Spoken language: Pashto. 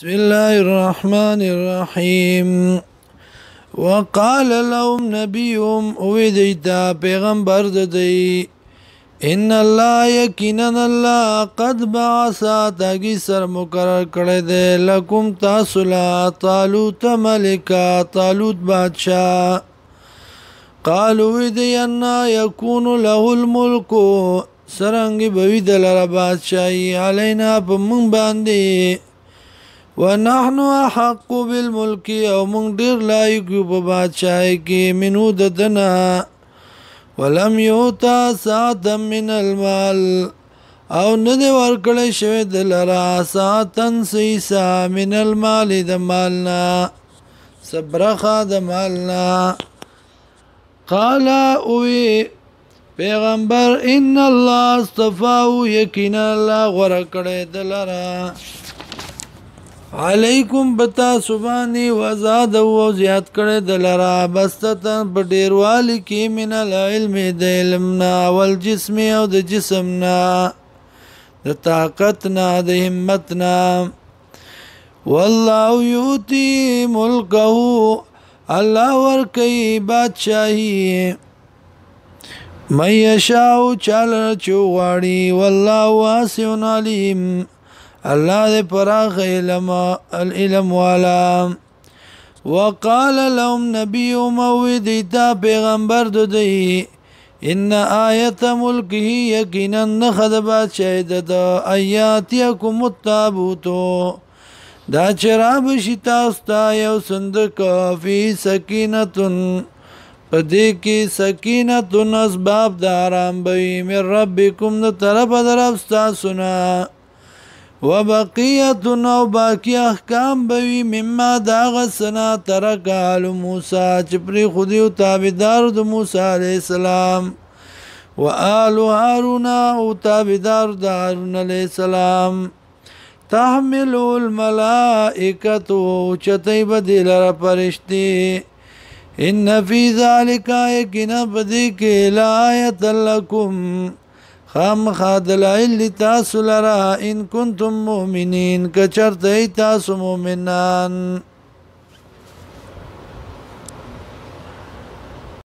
بسم الله الرحمن الرحيم وقال لهم نبيهم اویدیتا پیغمبر ددی ان الله یقینا الله قد بعث تاگی سر مقرر کړی دی لکم تاسو لا طالوت ملکا طالوت بادشاہ قالوا دی ان یکون له الملک سرنګ بوی دلر بادشاہی علینا په مونږ باندې ونحن احق بالملك او من ډیر لایق په بادشاہي کې منو ددنا ولم يؤتا ساعتا من المال او ندی ورکړی شوی دلرا ساعتن سیسا من المال د مالنا صبرخه د مالنا قال اوی پیغمبر ان الله اصطفاه یقینا الله غوړه کړی دلرا علیکم بتا سبحانی وزاد او زیاد کړه دلرا بستتن په ډیروالی کې من العلم د علمنا والجسم او د جسمنا د طاقتنا د همتنا والله یؤتی ملکه الله ورکی بادشاہی من یشاء چال چوغاړي والله واسع علیم الله دې پراخ علم والا وقال لهم نبي موعدتا پیغمبر ددی ان آیت ملکه یقینا نخد بادشاہ د ایاتکم التابوت دا چراب شتا استا یو صندوق فی سکینتن پدې کې سکینتن اسباب د آرام به من ربکم د طرف درفستا سنا وبقیت او باقی احکام بوی مما داغ سنا ترک آل موسی چپری خودی و تابدار د موسی علیہ السلام و آل هارون او تابدار د هارون علیہ السلام تحملو الملائکتو چتی بدی لر پرشتی ان فی ذالک یقینا بدی کے لآیت لکم خام خادل علی تاسو لرا ان کنتم مؤمنین کچرت ای تاسو مؤمنان